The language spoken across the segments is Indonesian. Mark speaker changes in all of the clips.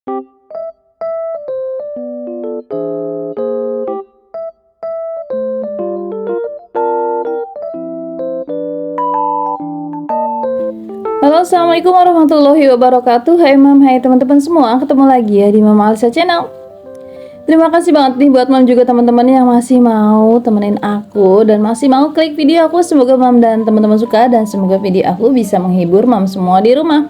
Speaker 1: Halo, assalamualaikum warahmatullahi wabarakatuh. Hai mam, hai teman-teman semua, ketemu lagi ya di Mama Alisa Channel. Terima kasih banget nih buat mam juga teman-teman yang masih mau temenin aku dan masih mau klik video aku. Semoga mam dan teman-teman suka dan semoga video aku bisa menghibur mam semua di rumah.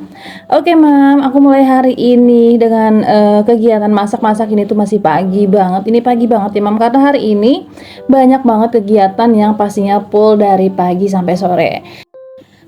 Speaker 1: Oke mam, aku mulai hari ini dengan kegiatan masak-masak. Ini tuh masih pagi banget. Ini pagi banget ya mam, karena hari ini banyak banget kegiatan yang pastinya full dari pagi sampai sore.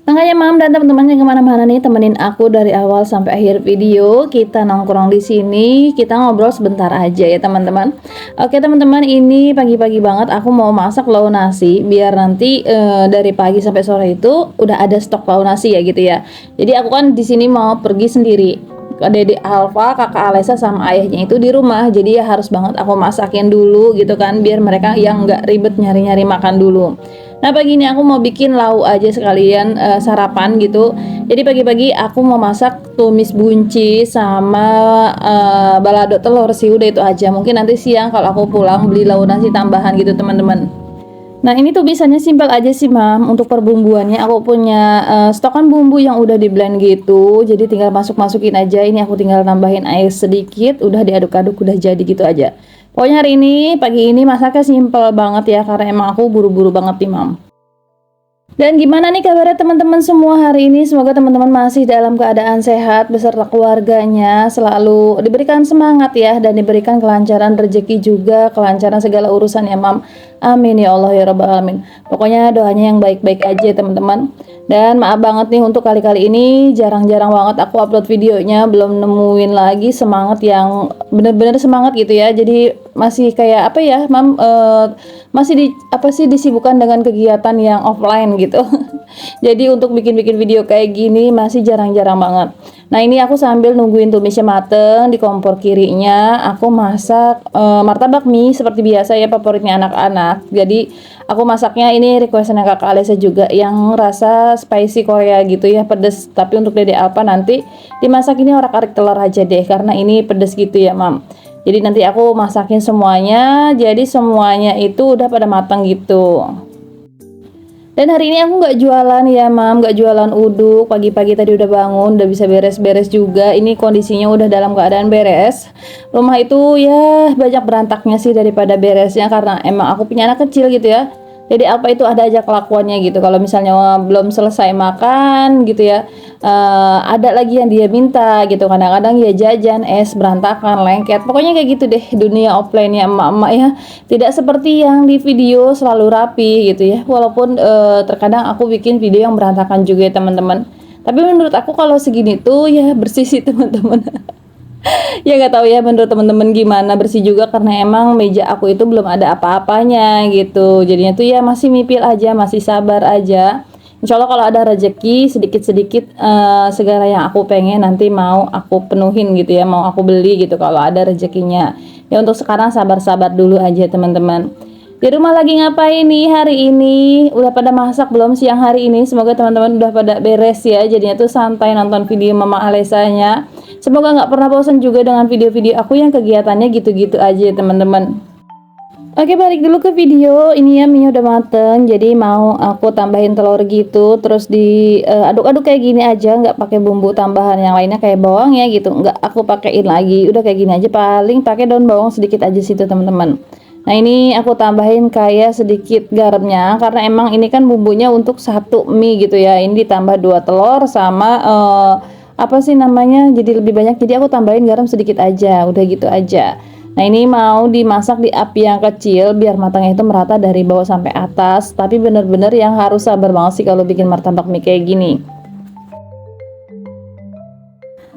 Speaker 1: Makanya mam dan teman-teman yang kemana-mana nih, temenin aku dari awal sampai akhir video. Kita nongkrong di sini, kita ngobrol sebentar aja ya teman-teman. Oke teman-teman, ini pagi-pagi banget aku mau masak lauk nasi biar nanti dari pagi sampai sore itu udah ada stok lauk nasi ya gitu ya. Jadi aku kan di sini mau pergi sendiri. Dede Alfa, kakak Alesa sama ayahnya itu di rumah, jadi ya harus banget aku masakin dulu gitu kan, biar mereka yang nggak ribet nyari-nyari makan dulu. Nah pagi ini aku mau bikin lauk aja sekalian sarapan gitu. Jadi pagi-pagi aku mau masak tumis buncis sama balado telur sih, udah itu aja. Mungkin nanti siang kalau aku pulang beli lauk nasi tambahan gitu teman-teman. Nah ini tuh bisanya simpel aja sih mam. Untuk perbumbuannya aku punya stokan bumbu yang udah di blend gitu. Jadi tinggal masukin aja. Ini aku tinggal tambahin air sedikit, udah diaduk-aduk, udah jadi gitu aja. Pokoknya hari ini pagi ini masaknya simpel banget ya, karena emang aku buru-buru banget nih mam. Dan gimana nih kabarnya teman-teman semua hari ini? Semoga teman-teman masih dalam keadaan sehat beserta keluarganya, selalu diberikan semangat ya, dan diberikan kelancaran rezeki juga, kelancaran segala urusan ya mam. Amin ya Allah ya rabbal alamin. Pokoknya doanya yang baik-baik aja teman-teman. Dan maaf banget nih untuk kali-kali ini jarang-jarang banget aku upload videonya, belum nemuin lagi semangat yang bener-bener semangat gitu ya. Jadi masih kayak apa ya mam, masih disibukkan dengan kegiatan yang offline gitu. Jadi untuk bikin-bikin video kayak gini masih jarang-jarang banget. Nah ini aku sambil nungguin tumisnya mateng, di kompor kirinya aku masak martabak mie seperti biasa ya, favoritnya anak-anak. Jadi aku masaknya ini requestnya kakak Alesa juga yang rasa spicy Korea gitu ya, pedes. Tapi untuk Dede Alpa nanti dimasak ini orak-arik telur aja deh, karena ini pedes gitu ya mam. Jadi nanti aku masakin semuanya, jadi semuanya itu udah pada matang gitu. Dan hari ini aku nggak jualan ya mam, nggak jualan uduk. Pagi-pagi tadi udah bangun, udah bisa beres-beres juga. Ini kondisinya udah dalam keadaan beres. Rumah itu ya banyak berantaknya sih daripada beresnya, karena emang aku punya anak kecil gitu ya. Jadi apa itu ada aja kelakuannya gitu. Kalau misalnya belum selesai makan gitu ya, ada lagi yang dia minta gitu. Kadang-kadang ya jajan, es berantakan, lengket. Pokoknya kayak gitu deh dunia offline ya emak-emak ya. Tidak seperti yang di video selalu rapi gitu ya. Walaupun terkadang aku bikin video yang berantakan juga ya teman-teman. Tapi menurut aku kalau segini tuh ya bersih sih teman-teman. Ya nggak tahu ya menurut teman-teman gimana, bersih juga karena emang meja aku itu belum ada apa-apanya gitu. Jadinya tuh ya masih mipil aja, masih sabar aja. Insya Allah kalau ada rezeki sedikit-sedikit segala yang aku pengen nanti mau aku penuhin gitu ya, mau aku beli gitu kalau ada rezekinya. Ya untuk sekarang sabar-sabar dulu aja teman-teman. Di rumah lagi ngapain nih hari ini? Udah pada masak belum siang hari ini? Semoga teman-teman udah pada beres ya. Jadinya tuh santai nonton video Mama Alesanya. Semoga nggak pernah bosan juga dengan video-video aku yang kegiatannya gitu-gitu aja teman-teman. Oke, balik dulu ke video. Ini ya mie udah mateng, jadi mau aku tambahin telur gitu, terus diaduk-aduk kayak gini aja, nggak pakai bumbu tambahan yang lainnya kayak bawang ya gitu, nggak aku pakein lagi. Udah kayak gini aja, paling pakai daun bawang sedikit aja situ teman-teman. Nah ini aku tambahin kayak sedikit garamnya, karena emang ini kan bumbunya untuk satu mie gitu ya. Ini ditambah 2 telur sama apa sih namanya, jadi lebih banyak, jadi aku tambahin garam sedikit aja, udah gitu aja. Nah ini mau dimasak di api yang kecil biar matangnya itu merata dari bawah sampai atas, tapi bener-bener yang harus sabar banget sih kalau bikin martabak mie kayak gini.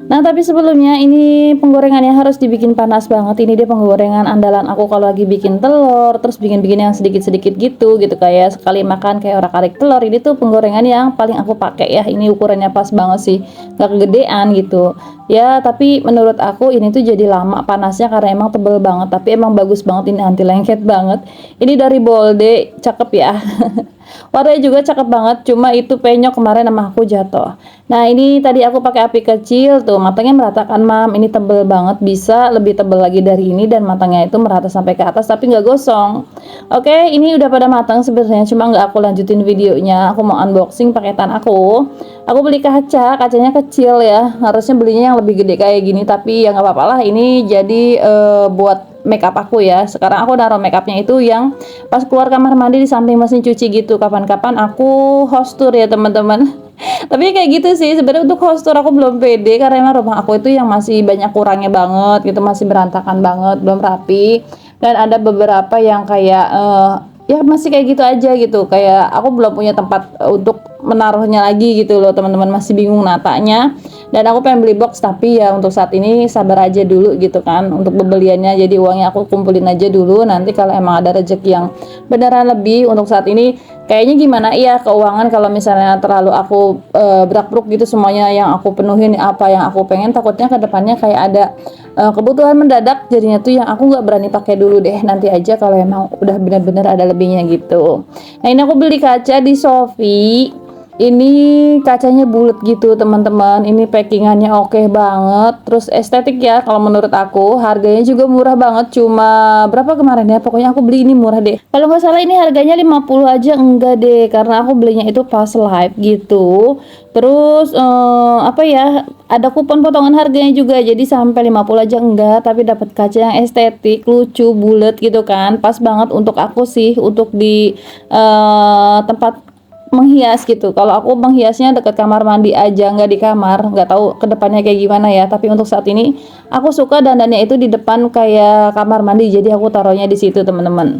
Speaker 1: Nah tapi sebelumnya ini penggorengannya harus dibikin panas banget. Ini dia penggorengan andalan aku kalau lagi bikin telur, terus bikin-bikin yang sedikit-sedikit gitu kayak sekali makan kayak orak-arik telur. Ini tuh penggorengan yang paling aku pakai ya. Ini ukurannya pas banget sih, gak kegedean gitu ya. Tapi menurut aku ini tuh jadi lama panasnya karena emang tebel banget, tapi emang bagus banget, ini anti lengket banget. Ini dari Bolde, cakep ya. Warnanya juga cakep banget, cuma itu penyok kemarin sama aku jatuh. Nah ini tadi aku pakai api kecil tuh, matangnya meratakan mam. Ini tebel banget, bisa lebih tebel lagi dari ini dan matangnya itu merata sampai ke atas tapi nggak gosong. Oke, ini udah pada matang sebenarnya, cuma nggak aku lanjutin videonya. Aku mau unboxing paketan aku. Aku beli kacanya kecil ya, harusnya belinya yang lebih gede kayak gini, tapi ya nggak apa-apa lah. Ini jadi buat makeup aku ya. Sekarang aku naruh makeupnya itu yang pas keluar kamar mandi di samping mesin cuci gitu. Kapan-kapan aku host tour ya teman-teman. Tapi kayak gitu sih sebenarnya. Untuk host tour aku belum pede karena emang rumah aku itu yang masih banyak kurangnya banget gitu, masih berantakan banget, belum rapi, dan ada beberapa yang kayak ya masih kayak gitu aja gitu, kayak aku belum punya tempat untuk menaruhnya lagi gitu loh teman-teman, masih bingung natanya. Dan aku pengen beli box, tapi ya untuk saat ini sabar aja dulu gitu kan untuk pembeliannya. Jadi uangnya aku kumpulin aja dulu, nanti kalau emang ada rezeki yang beneran lebih. Untuk saat ini kayaknya gimana ya keuangan, kalau misalnya terlalu aku berak-beruk gitu semuanya yang aku penuhin apa yang aku pengen, takutnya ke depannya kayak ada kebutuhan mendadak, jadinya tuh yang aku nggak berani pakai dulu deh, nanti aja kalau emang udah bener-bener ada lebihnya gitu. Nah ini aku beli kaca di Shopee. Ini kacanya bulat gitu teman-teman, ini packingannya oke banget, terus estetik ya kalau menurut aku. Harganya juga murah banget, cuma berapa kemarin ya, pokoknya aku beli ini murah deh. Kalau nggak salah ini harganya 50 aja, enggak deh, karena aku belinya itu pas live gitu. Terus apa ya, ada kupon potongan harganya juga, jadi sampai 50 aja enggak, tapi dapat kaca yang estetik, lucu, bulat gitu kan, pas banget untuk aku sih, untuk di tempat menghias gitu. Kalau aku menghiasnya dekat kamar mandi aja, nggak di kamar. Nggak tahu kedepannya kayak gimana ya, tapi untuk saat ini aku suka dandannya itu di depan kayak kamar mandi, jadi aku taruhnya di situ teman-teman.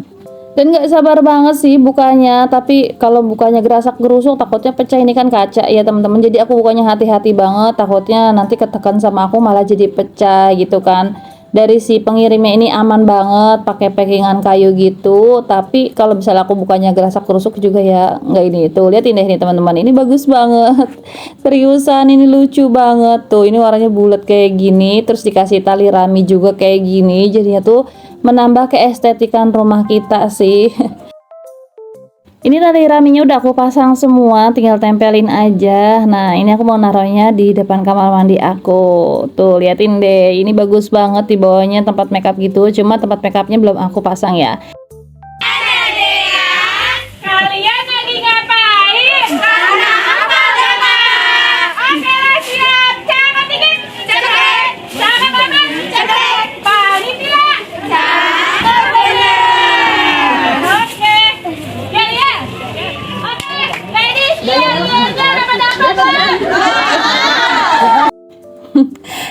Speaker 1: Dan nggak sabar banget sih bukanya, tapi kalau bukanya gerasak gerusuk takutnya pecah, ini kan kaca ya teman-teman. Jadi aku bukanya hati-hati banget, takutnya nanti ketekan sama aku malah jadi pecah gitu kan. Dari si pengirimnya ini aman banget, pakai packingan kayu gitu. Tapi kalau misalnya aku bukanya gerasak gerusuk juga ya nggak. Ini tuh liatin deh nih teman-teman, ini bagus banget. Seriusan ini lucu banget tuh, ini warnanya bulat kayak gini, terus dikasih tali rami juga kayak gini, jadinya tuh menambah keestetikan rumah kita sih. Ini tali raminya udah aku pasang semua, tinggal tempelin aja. Nah ini aku mau naruhnya di depan kamar mandi aku. Tuh liatin deh, ini bagus banget di bawahnya tempat makeup gitu. Cuma tempat makeupnya belum aku pasang ya.
Speaker 2: Kalian lagi ngapain? Karena apa coba? Oke siap, cakap dikit, cakap, cakap banget, cakap, panitia, cakap bener. Oke, ya. Oke, ladies, jangan dapat.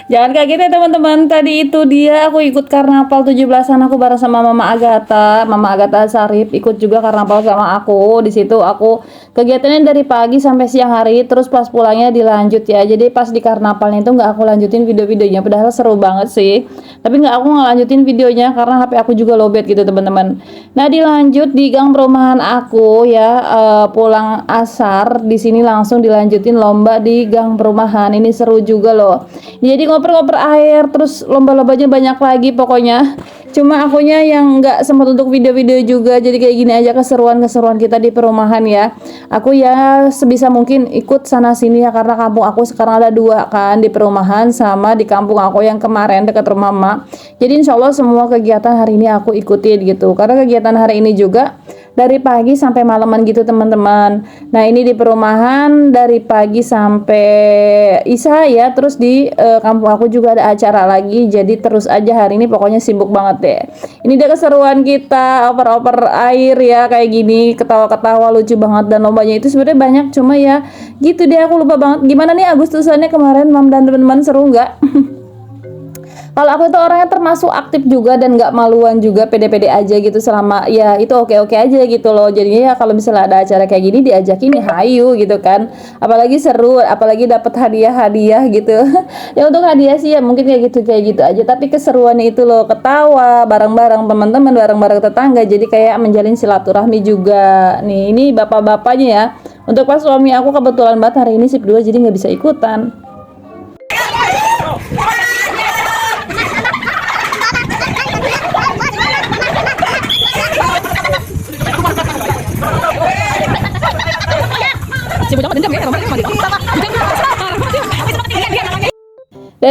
Speaker 1: Jangan kaget ya teman-teman, tadi itu dia aku ikut karnaval 17-an aku bareng sama Mama Agatha Sarip, ikut juga karnaval sama aku. Di situ aku kegiatannya dari pagi sampai siang hari, terus pas pulangnya dilanjut ya. Jadi pas di karnavalnya itu nggak aku lanjutin video-videonya, padahal seru banget sih. Tapi aku nggak lanjutin videonya karena HP aku juga lowbat gitu teman-teman. Nah dilanjut di gang perumahan aku ya, pulang asar di sini langsung dilanjutin lomba di gang perumahan. Ini seru juga loh. Jadi ngoper-ngoper air, terus lomba-lombanya banyak lagi pokoknya. Cuma akunya yang nggak sempat untuk video-video juga, jadi kayak gini aja keseruan-keseruan kita di perumahan ya. Aku ya sebisa mungkin ikut sana sini ya, karena kampung aku sekarang ada dua kan, di perumahan sama di kampung aku yang kemarin dekat rumah Mama. Jadi insya Allah semua kegiatan hari ini aku ikutin gitu, karena kegiatan hari ini juga dari pagi sampai malaman gitu teman-teman. Nah ini di perumahan dari pagi sampai Isya ya, terus di kampung aku juga ada acara lagi, jadi terus aja hari ini pokoknya sibuk banget deh. Ini dia keseruan kita oper-oper air ya kayak gini, ketawa-ketawa lucu banget, dan lombanya itu sebenarnya banyak, cuma ya gitu deh aku lupa banget. Gimana nih Agustusannya kemarin Mam dan teman-teman, seru nggak? Kalau aku itu orangnya termasuk aktif juga dan nggak maluan juga, pede-pede aja gitu, selama ya itu oke-oke aja gitu loh. Jadinya ya kalau misalnya ada acara kayak gini diajakin ya hayu gitu kan, apalagi seru, apalagi dapat hadiah-hadiah gitu. Ya untuk hadiah sih ya mungkin kayak gitu aja, tapi keseruannya itu loh, ketawa bareng-bareng teman-teman, bareng-bareng tetangga, jadi kayak menjalin silaturahmi juga. Nih ini bapak-bapaknya ya. Untuk pas suami aku kebetulan banget hari ini shift 2, jadi nggak bisa ikutan.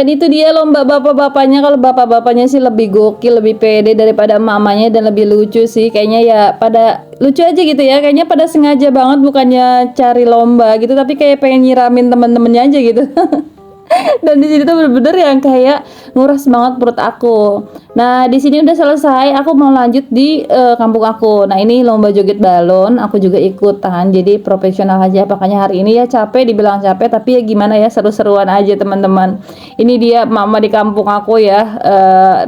Speaker 1: Dan itu dia lomba bapak-bapaknya. Kalau bapak-bapaknya sih lebih gokil, lebih pede daripada mamanya dan lebih lucu sih. Kayaknya ya pada lucu aja gitu ya. Kayaknya pada sengaja banget bukannya cari lomba gitu, tapi kayak pengen nyiramin temen-temennya aja gitu. Dan di sini tuh bener-bener yang kayak nguras banget perut aku. Nah di sini udah selesai, aku mau lanjut di kampung aku. Nah ini lomba joget balon, aku juga ikutan. Jadi profesional aja. Makanya hari ini ya capek, dibilang capek, tapi ya gimana ya, seru-seruan aja teman-teman. Ini dia mama di kampung aku ya.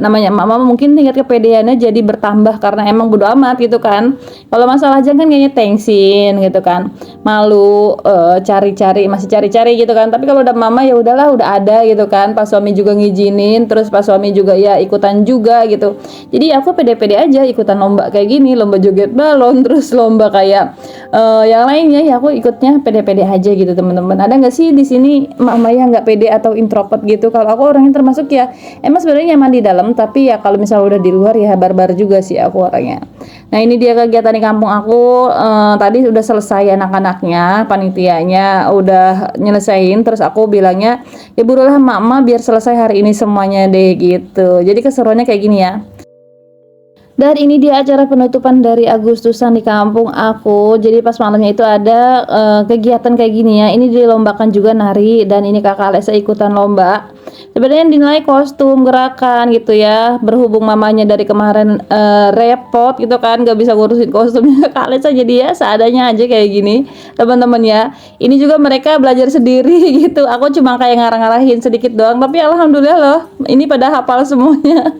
Speaker 1: Namanya mama mungkin tingkat kepedeannya jadi bertambah karena emang bodo amat gitu kan. Kalau masalah aja kan kayaknya thanksin gitu kan, malu, cari-cari, masih cari-cari gitu kan. Tapi kalau udah mama ya udahlah, udah ada gitu kan. Pas suami juga ngizinin, terus pas suami juga ya ikutan juga gitu. Jadi aku pede-pede aja ikutan lomba kayak gini, lomba joget balon, terus lomba kayak yang lainnya ya aku ikutnya pede-pede aja gitu teman-teman. Ada nggak sih di sini mama yang nggak pede atau introvert gitu? Kalau aku orangnya termasuk ya emang sebenarnya nyaman di dalam, tapi ya kalau misalnya udah di luar ya barbar juga sih aku orangnya. Nah ini dia kegiatan di kampung aku. Tadi udah selesai anak-anaknya, panitianya udah nyelesain, terus aku bilangnya ya burulah mama biar selesai hari ini semuanya deh gitu. Jadi keseruannya kayak gini ya. Dan ini dia acara penutupan dari Agustusan di kampung aku. Jadi pas malamnya itu ada kegiatan kayak gini ya. Ini dilombakan juga nari, dan ini kakak Alesa ikutan lomba. Sebenarnya dinilai kostum, gerakan gitu ya. Berhubung mamanya dari kemarin repot gitu kan, gak bisa ngurusin kostumnya kakak Alesa, jadi ya seadanya aja kayak gini teman-teman ya. Ini juga mereka belajar sendiri gitu. Aku cuma kayak ngarang-ngarahin sedikit doang, tapi alhamdulillah loh, ini pada hafal semuanya.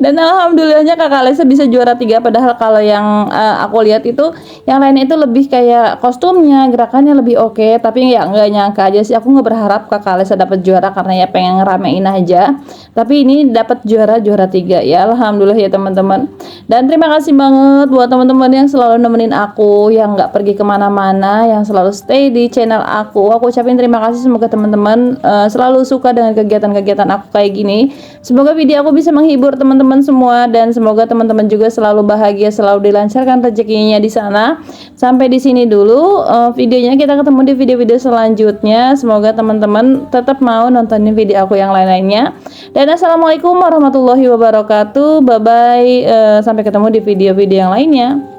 Speaker 1: Dan alhamdulillahnya kakak Alesa bisa juara 3, padahal kalau yang aku lihat itu yang lainnya itu lebih kayak kostumnya, gerakannya lebih oke. Tapi ya nggak nyangka aja sih, aku nggak berharap kakak Alesa dapat juara karena ya pengen ngeramein aja. Tapi ini dapat juara 3 ya, alhamdulillah ya teman-teman. Dan terima kasih banget buat teman-teman yang selalu nemenin aku, yang nggak pergi kemana-mana, yang selalu stay di channel aku. Aku ucapin terima kasih, semoga teman-teman selalu suka dengan kegiatan-kegiatan aku kayak gini. Semoga video aku bisa menghibur teman-teman semua, dan semoga teman-teman juga selalu bahagia, selalu dilancarkan rezekinya di sana. Sampai di sini dulu videonya, kita ketemu di video-video selanjutnya. Semoga teman-teman tetap mau nontonin video aku yang lain-lainnya. Dan assalamualaikum warahmatullahi wabarakatuh. Bye bye, sampai ketemu di video-video yang lainnya.